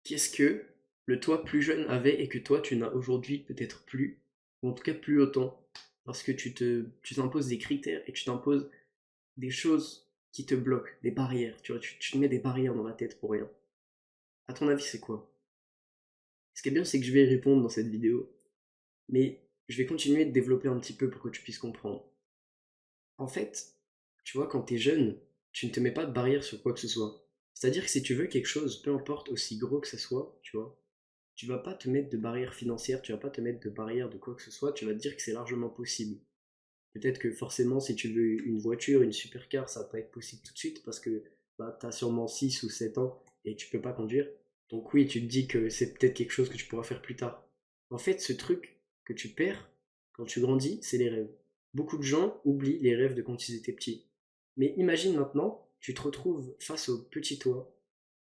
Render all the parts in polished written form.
Qu'est-ce que le toi plus jeune avait et que toi tu n'as aujourd'hui peut-être plus, ou en tout cas plus autant, parce que tu t'imposes des critères et tu t'imposes des choses qui te bloquent, des barrières, tu vois, tu te mets des barrières dans la tête pour rien. À ton avis, c'est quoi? Ce qui est bien, c'est que je vais y répondre dans cette vidéo, mais je vais continuer de développer un petit peu pour que tu puisses comprendre. En fait, tu vois, quand t'es jeune, tu ne te mets pas de barrières sur quoi que ce soit. C'est-à-dire que si tu veux quelque chose, peu importe aussi gros que ça soit, tu vois, tu vas pas te mettre de barrières financières, tu vas pas te mettre de barrières de quoi que ce soit, tu vas te dire que c'est largement possible. Peut-être que forcément, si tu veux une voiture, une supercar, ça va pas être possible tout de suite parce que bah, tu as sûrement 6 ou 7 ans et tu peux pas conduire. Donc oui, tu te dis que c'est peut-être quelque chose que tu pourras faire plus tard. En fait, ce truc que tu perds quand tu grandis, c'est les rêves. Beaucoup de gens oublient les rêves de quand ils étaient petits. Mais imagine maintenant, tu te retrouves face au petit toi,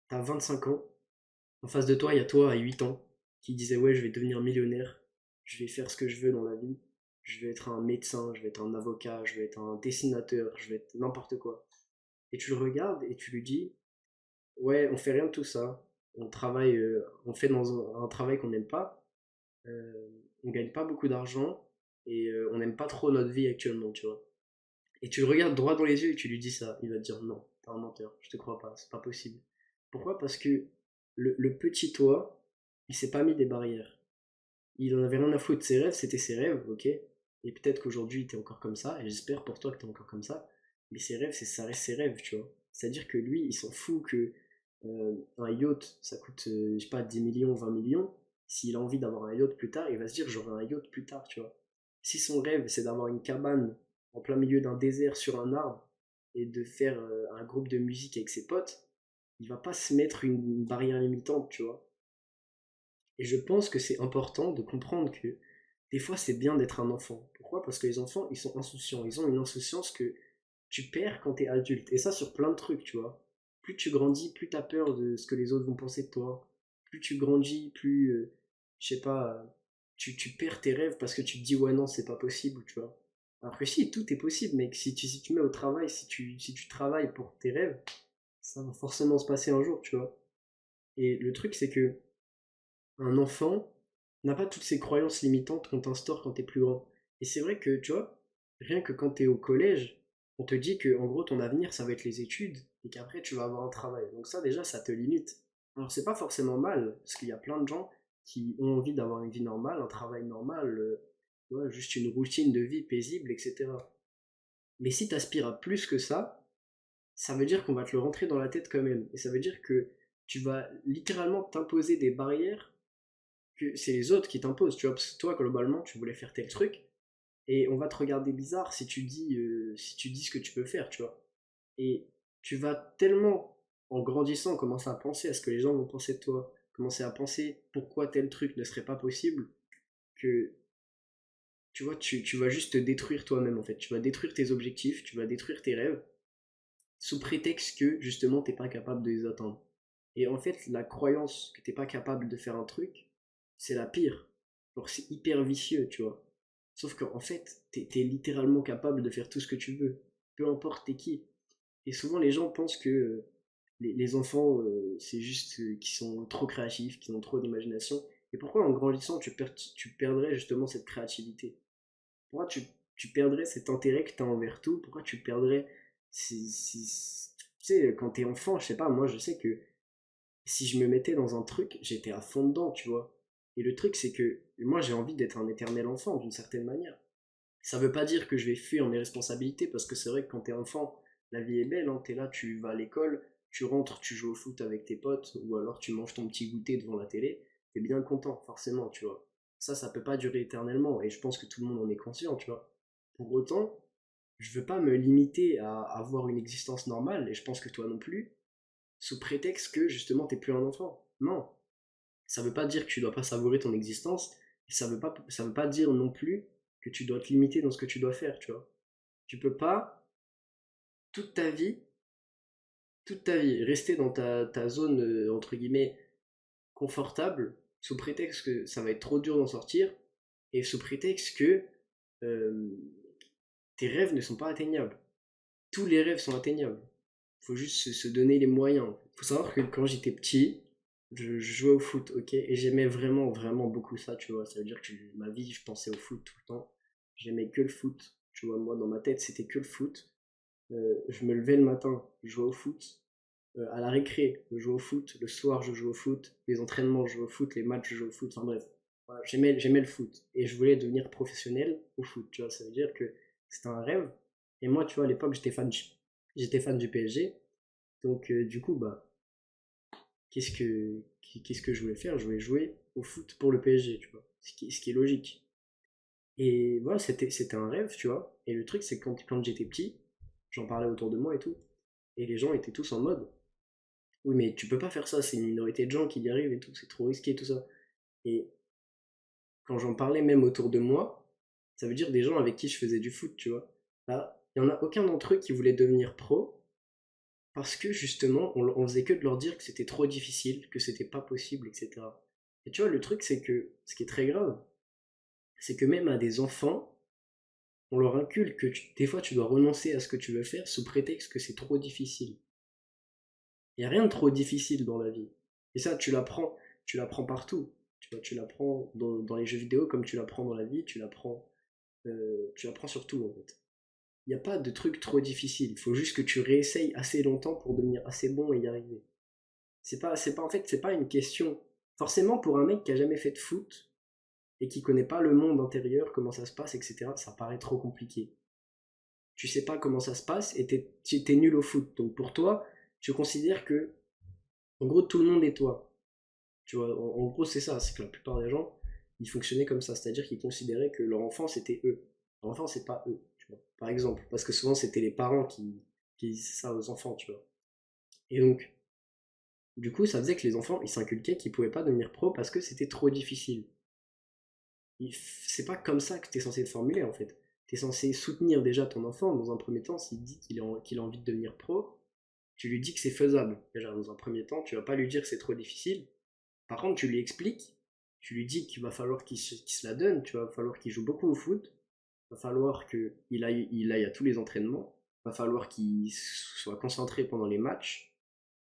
tu as 25 ans, en face de toi, il y a toi à 8 ans qui disait ouais, je vais devenir millionnaire, je vais faire ce que je veux dans la vie, je vais être un médecin, je vais être un avocat, je vais être un dessinateur, je vais être n'importe quoi. Et tu le regardes et tu lui dis ouais, on fait rien de tout ça, on travaille, on fait dans un travail qu'on n'aime pas, euh, on gagne pas beaucoup d'argent et on n'aime pas trop notre vie actuellement, tu vois. Et tu le regardes droit dans les yeux et tu lui dis ça, il va te dire non, t'es un menteur, je te crois pas, c'est pas possible. Pourquoi? Parce que le petit toi, il s'est pas mis des barrières. Il en avait rien à foutre de ses rêves, c'était ses rêves, ok. Et peut-être qu'aujourd'hui t'es encore comme ça, et j'espère pour toi que t'es encore comme ça. Mais ses rêves, ça reste ses rêves, tu vois. C'est-à-dire que lui, il s'en fout que un yacht, ça coûte, je sais pas, 10 millions, 20 millions. S'il a envie d'avoir un yacht plus tard, il va se dire j'aurai un yacht plus tard, tu vois. Si son rêve, c'est d'avoir une cabane en plein milieu d'un désert sur un arbre et de faire un groupe de musique avec ses potes, il va pas se mettre une barrière limitante, tu vois. Et je pense que c'est important de comprendre que des fois c'est bien d'être un enfant. Pourquoi? Parce que les enfants, ils sont insouciants. Ils ont une insouciance que tu perds quand t'es adulte. Et ça sur plein de trucs, tu vois. Plus tu grandis, plus t'as peur de ce que les autres vont penser de toi. Plus tu grandis, plus, je sais pas, tu perds tes rêves parce que tu te dis ouais non, c'est pas possible, tu vois. Alors que si, tout est possible, mec. Si tu mets au travail, si tu travailles pour tes rêves, ça va forcément se passer un jour, tu vois. Et le truc, c'est que un enfant n'a pas toutes ces croyances limitantes qu'on t'instaure quand t'es plus grand. Et c'est vrai que, tu vois, rien que quand t'es au collège, on te dit que, en gros, ton avenir, ça va être les études, et qu'après, tu vas avoir un travail. Donc ça, déjà, ça te limite. Alors, c'est pas forcément mal, parce qu'il y a plein de gens qui ont envie d'avoir une vie normale, un travail normal, tu vois, juste une routine de vie paisible, etc. Mais si t'aspires à plus que ça veut dire qu'on va te le rentrer dans la tête quand même. Et ça veut dire que tu vas littéralement t'imposer des barrières que c'est les autres qui t'imposent, tu vois, parce que toi, globalement, tu voulais faire tel truc, et on va te regarder bizarre si tu dis ce que tu peux faire, tu vois. Et tu vas tellement, en grandissant, commencer à penser à ce que les gens vont penser de toi, commencer à penser pourquoi tel truc ne serait pas possible, que, tu vois, tu vas juste te détruire toi-même, en fait. Tu vas détruire tes objectifs, tu vas détruire tes rêves, sous prétexte que, justement, t'es pas capable de les atteindre. Et en fait, la croyance que t'es pas capable de faire un truc, c'est la pire. Genre, c'est hyper vicieux, tu vois. Sauf qu'en fait, t'es littéralement capable de faire tout ce que tu veux. Peu importe t'es qui. Et souvent, les gens pensent que les enfants, c'est juste qu'ils sont trop créatifs, qu'ils ont trop d'imagination. Et pourquoi en grandissant, tu perdrais justement cette créativité? Pourquoi tu perdrais cet intérêt que tu as envers tout? Pourquoi tu perdrais tu sais, quand t'es enfant, je sais pas, moi je sais que si je me mettais dans un truc, j'étais à fond dedans, tu vois. Et le truc, c'est que moi j'ai envie d'être un éternel enfant d'une certaine manière. Ça veut pas dire que je vais fuir mes responsabilités, parce que c'est vrai que quand t'es enfant, la vie est belle, hein, t'es là, tu vas à l'école, tu rentres, tu joues au foot avec tes potes, ou alors tu manges ton petit goûter devant la télé, t'es bien content, forcément, tu vois. Ça peut pas durer éternellement, et je pense que tout le monde en est conscient, tu vois. Pour autant, je veux pas me limiter à avoir une existence normale, et je pense que toi non plus, sous prétexte que justement t'es plus un enfant. Non, ça veut pas dire que tu dois pas savourer ton existence, et ça veut pas dire non plus que tu dois te limiter dans ce que tu dois faire, tu vois. Tu peux pas toute ta vie, toute ta vie rester dans ta zone entre guillemets confortable sous prétexte que ça va être trop dur d'en sortir et sous prétexte que euh, tes rêves ne sont pas atteignables. Tous les rêves sont atteignables. Faut juste se donner les moyens. Faut savoir que quand j'étais petit, je jouais au foot, ok, et j'aimais vraiment, vraiment beaucoup ça, tu vois. Ça veut dire que ma vie, je pensais au foot tout le temps. J'aimais que le foot, tu vois. Moi, dans ma tête, c'était que le foot. Je me levais le matin, je jouais au foot. À la récré, je jouais au foot. Le soir, je jouais au foot. Les entraînements, je jouais au foot. Les matchs, je jouais au foot. Enfin bref, voilà, j'aimais le foot. Et je voulais devenir professionnel au foot, tu vois. Ça veut dire que c'était un rêve. Et moi, tu vois, à l'époque, j'étais fan du PSG. Donc, du coup, bah, qu'est-ce que je voulais faire? Je voulais jouer au foot pour le PSG, tu vois. Ce qui est logique. Et voilà, c'était un rêve, tu vois. Et le truc, c'est que quand j'étais petit, j'en parlais autour de moi et tout. Et les gens étaient tous en mode, oui, mais tu peux pas faire ça, c'est une minorité de gens qui y arrivent et tout, c'est trop risqué, tout ça. Et quand j'en parlais même autour de moi, ça veut dire des gens avec qui je faisais du foot, tu vois. Là, il y en a aucun d'entre eux qui voulait devenir pro parce que justement, on faisait que de leur dire que c'était trop difficile, que c'était pas possible, etc. Et tu vois, le truc, c'est que ce qui est très grave, c'est que même à des enfants, on leur inculque que des fois tu dois renoncer à ce que tu veux faire sous prétexte que c'est trop difficile. Il n'y a rien de trop difficile dans la vie. Et ça, tu l'apprends partout. Tu vois, tu l'apprends dans les jeux vidéo comme tu l'apprends dans la vie, tu l'apprends surtout en fait. Il n'y a pas de truc trop difficile. Il faut juste que tu réessayes assez longtemps pour devenir assez bon et y arriver. En fait, c'est pas une question. Forcément, pour un mec qui a jamais fait de foot et qui connaît pas le monde intérieur, comment ça se passe, etc., ça paraît trop compliqué. Tu sais pas comment ça se passe et t'es nul au foot. Donc pour toi, tu considères que, en gros, tout le monde est toi. Tu vois, en gros, c'est ça, c'est que la plupart des gens, ils fonctionnaient comme ça, c'est-à-dire qu'ils considéraient que leur enfant, c'était eux. Leur enfant, c'est pas eux, tu vois, par exemple, parce que souvent, c'était les parents qui disaient ça aux enfants, tu vois. Et donc, du coup, ça faisait que les enfants, ils s'inculquaient qu'ils pouvaient pas devenir pro parce que c'était trop difficile. C'est pas comme ça que tu es censé te formuler, en fait. Tu es censé soutenir déjà ton enfant, dans un premier temps, s'il dit qu'il a envie de devenir pro, tu lui dis que c'est faisable. Déjà, dans un premier temps, tu vas pas lui dire que c'est trop difficile. Par contre, tu lui expliques, tu lui dis qu'il va falloir qu'il se la donne, tu vois, il va falloir qu'il joue beaucoup au foot, il va falloir qu'il aille à tous les entraînements, il va falloir qu'il soit concentré pendant les matchs,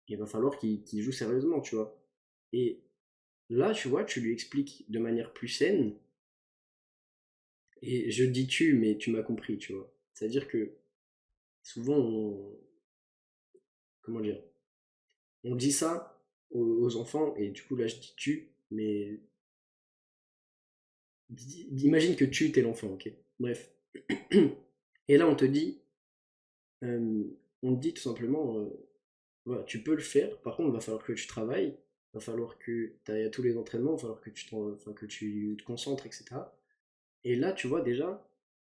et il va falloir qu'il joue sérieusement, tu vois. Et là, tu vois, tu lui expliques de manière plus saine, et je dis tu, mais tu m'as compris, tu vois. C'est-à-dire que souvent, comment dire, on dit ça aux enfants, et du coup là je dis tu, mais imagine que tu t'es l'enfant, ok? Bref. Et là, euh, on te dit tout simplement, voilà, tu peux le faire. Par contre, il va falloir que tu travailles, il va falloir que tu ailles à tous les entraînements, il va falloir que enfin, que tu te concentres, etc. Et là, tu vois déjà,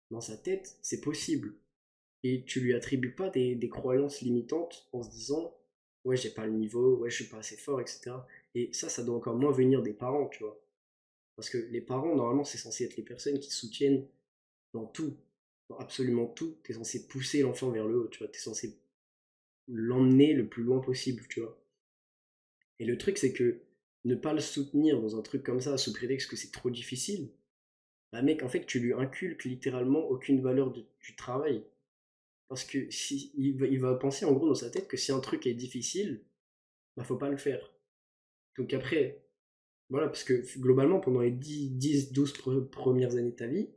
dans sa tête, c'est possible. Et tu lui attribues pas des croyances limitantes en se disant, ouais, j'ai pas le niveau, ouais, je suis pas assez fort, etc. Et ça doit encore moins venir des parents, tu vois. Parce que les parents, normalement, c'est censé être les personnes qui soutiennent dans tout, dans absolument tout. Tu es censé pousser l'enfant vers le haut, tu vois. Tu es censé l'emmener le plus loin possible, tu vois. Et le truc, c'est que ne pas le soutenir dans un truc comme ça, sous prétexte que c'est trop difficile, bah mec, en fait, tu lui inculques littéralement aucune valeur du travail. Parce que si, il va penser en gros dans sa tête que si un truc est difficile, bah faut pas le faire. Donc après, voilà, parce que globalement, pendant les 10 12 premières années de ta vie,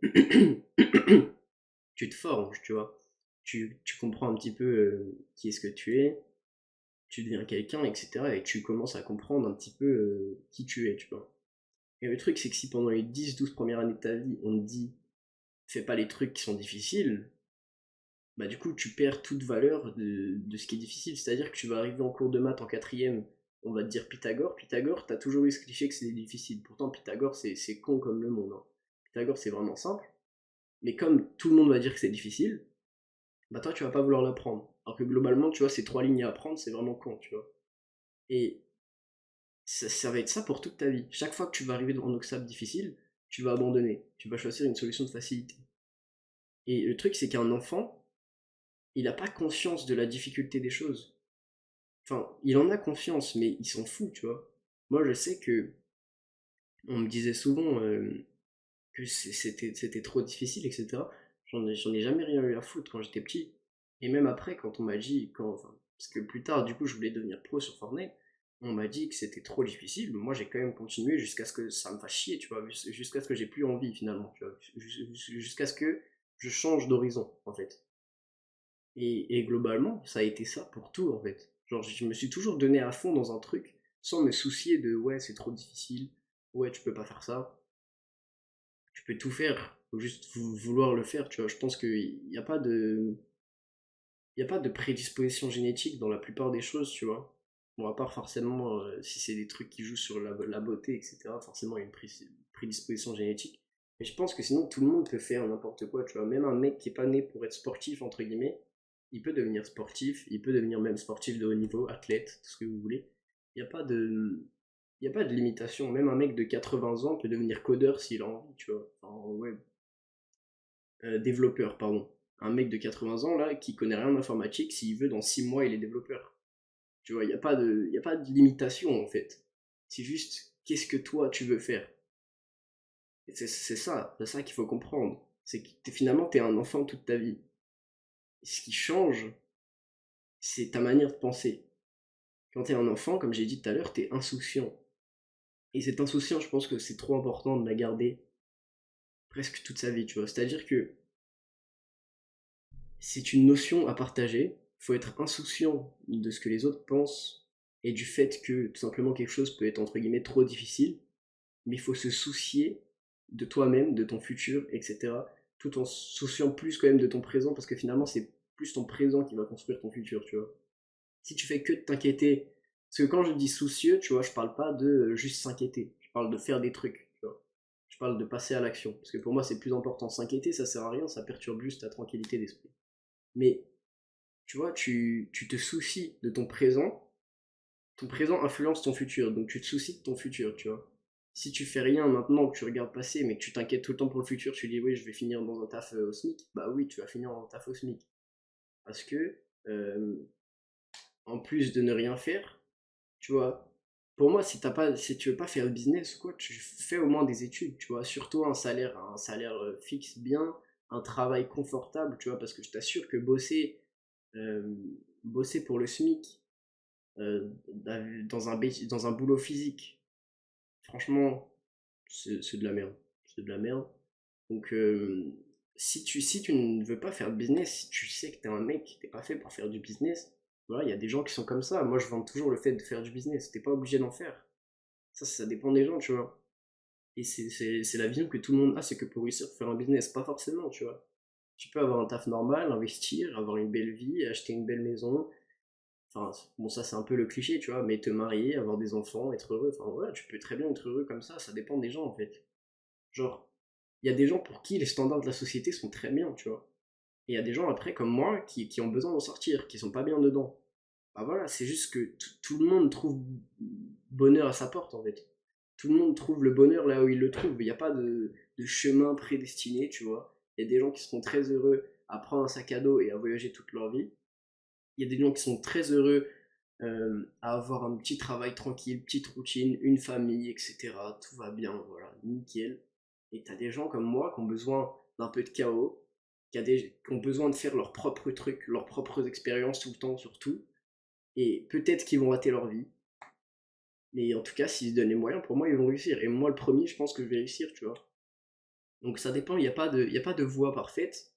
tu te forges, tu vois. Tu comprends un petit peu qui est-ce que tu es, tu deviens quelqu'un, etc. Et tu commences à comprendre un petit peu qui tu es, tu vois. Et le truc, c'est que si pendant les 10 12 premières années de ta vie, on te dit fais pas les trucs qui sont difficiles, bah du coup, tu perds toute valeur de ce qui est difficile. C'est-à-dire que tu vas arriver en cours de maths en quatrième, on va te dire Pythagore. Pythagore, t'as toujours eu ce cliché que c'est difficile. Pourtant, Pythagore, c'est con comme le monde, hein. Pythagore, c'est vraiment simple. Mais comme tout le monde va dire que c'est difficile, bah toi tu vas pas vouloir l'apprendre. Alors que globalement, tu vois, ces trois lignes à apprendre, c'est vraiment con, tu vois. Et ça va être ça pour toute ta vie. Chaque fois que tu vas arriver devant un obstacle difficile, tu vas abandonner. Tu vas choisir une solution de facilité. Et le truc, c'est qu'un enfant, il n'a pas conscience de la difficulté des choses. Enfin, il en a conscience, mais il s'en fout, tu vois. Moi, je sais que on me disait souvent que c'était trop difficile, etc. J'en ai jamais rien eu à foutre quand j'étais petit. Et même après, quand on m'a dit, enfin, parce que plus tard, du coup, je voulais devenir pro sur Fortnite, on m'a dit que c'était trop difficile, mais moi j'ai quand même continué jusqu'à ce que ça me fasse chier, tu vois, jusqu'à ce que j'ai plus envie finalement, tu vois, jusqu'à ce que je change d'horizon en fait. Et globalement, ça a été ça pour tout en fait. Genre, je me suis toujours donné à fond dans un truc sans me soucier de ouais, c'est trop difficile, ouais, tu peux pas faire ça, tu peux tout faire, faut juste vouloir le faire, tu vois. Je pense qu'il n'y a pas de, il y a pas de prédisposition génétique dans la plupart des choses, tu vois. Bon, à part forcément si c'est des trucs qui jouent sur la beauté, etc. Forcément, il y a une prédisposition génétique. Mais je pense que sinon, tout le monde peut faire n'importe quoi, tu vois. Même un mec qui est pas né pour être sportif, entre guillemets, il peut devenir sportif, il peut devenir même sportif de haut niveau, athlète, tout ce que vous voulez. Il n'y a pas de, il y a pas de limitation. Même un mec de 80 ans peut devenir codeur s'il a envie, tu vois. Enfin, ouais, développeur, pardon. Un mec de 80 ans, là, qui connaît rien en informatique, s'il veut, dans 6 mois, il est développeur. Tu vois, y a pas de limitation, en fait. C'est juste, qu'est-ce que toi, tu veux faire. Et c'est ça qu'il faut comprendre. C'est que finalement, t'es un enfant toute ta vie. Et ce qui change, c'est ta manière de penser. Quand t'es un enfant, comme j'ai dit tout à l'heure, t'es insouciant. Et cette insouciance, je pense que c'est trop important de la garder presque toute sa vie, tu vois. C'est-à-dire que c'est une notion à partager. Il faut être insouciant de ce que les autres pensent et du fait que tout simplement quelque chose peut être entre guillemets trop difficile, mais il faut se soucier de toi-même, de ton futur, etc. Tout en se souciant plus quand même de ton présent parce que finalement c'est plus ton présent qui va construire ton futur, tu vois. Si tu fais que de t'inquiéter, parce que quand je dis soucieux, tu vois, je parle pas de juste s'inquiéter, je parle de faire des trucs, tu vois. Je parle de passer à l'action, parce que pour moi c'est plus important. S'inquiéter, ça sert à rien, ça perturbe juste ta tranquillité d'esprit. Mais tu vois, tu te soucies de ton présent influence ton futur, donc tu te soucies de ton futur, tu vois. Si tu fais rien maintenant, que tu regardes passer, mais que tu t'inquiètes tout le temps pour le futur, tu dis oui, je vais finir dans un taf au SMIC, bah oui, tu vas finir dans un taf au SMIC. Parce que, euh, en plus de ne rien faire, tu vois, pour moi, si tu veux pas faire de business ou quoi, tu fais au moins des études, tu vois, surtout un salaire fixe bien, un travail confortable, tu vois, parce que je t'assure que euh, bosser pour le SMIC, dans un boulot physique, franchement, c'est de la merde. C'est de la merde. Donc, si tu ne veux pas faire de business, si tu sais que t'es un mec, t'es pas fait pour faire du business, voilà, il y a des gens qui sont comme ça. Moi, je vends toujours le fait de faire du business. T'es pas obligé d'en faire. Ça dépend des gens, tu vois. Et c'est la vision que tout le monde a, c'est que pour réussir, faut faire un business. Pas forcément, tu vois. Tu peux avoir un taf normal, investir, avoir une belle vie, acheter une belle maison. Enfin, bon, ça c'est un peu le cliché, tu vois, mais te marier, avoir des enfants, être heureux. Enfin, ouais, tu peux très bien être heureux comme ça dépend des gens en fait. Genre, il y a des gens pour qui les standards de la société sont très bien, tu vois. Et il y a des gens après, comme moi, qui ont besoin d'en sortir, qui sont pas bien dedans. Bah voilà, c'est juste que tout le monde trouve bonheur à sa porte en fait. Tout le monde trouve le bonheur là où il le trouve. Il n'y a pas de chemin prédestiné, tu vois. Il y a des gens qui seront très heureux à prendre un sac à dos et à voyager toute leur vie. Il y a des gens qui sont très heureux à avoir un petit travail tranquille, petite routine, une famille, etc. Tout va bien, voilà, nickel. Et t'as des gens comme moi qui ont besoin d'un peu de chaos, qui ont besoin de faire leurs propres trucs, leurs propres expériences tout le temps, surtout. Et peut-être qu'ils vont rater leur vie. Mais en tout cas, s'ils se donnent les moyens, pour moi, ils vont réussir. Et moi, le premier, je pense que je vais réussir, tu vois. Donc ça dépend, il y a pas de voie parfaite.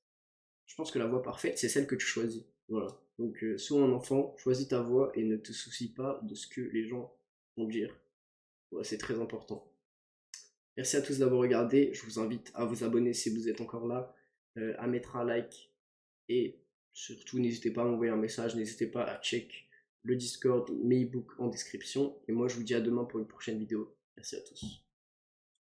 Je pense que la voie parfaite, c'est celle que tu choisis. Voilà. Donc, sois un enfant, choisis ta voie et ne te soucie pas de ce que les gens vont dire. Voilà, c'est très important. Merci à tous d'avoir regardé. Je vous invite à vous abonner si vous êtes encore là, à mettre un like et surtout n'hésitez pas à m'envoyer un message, n'hésitez pas à check le Discord, mes ebooks en description. Et moi, je vous dis à demain pour une prochaine vidéo. Merci à tous.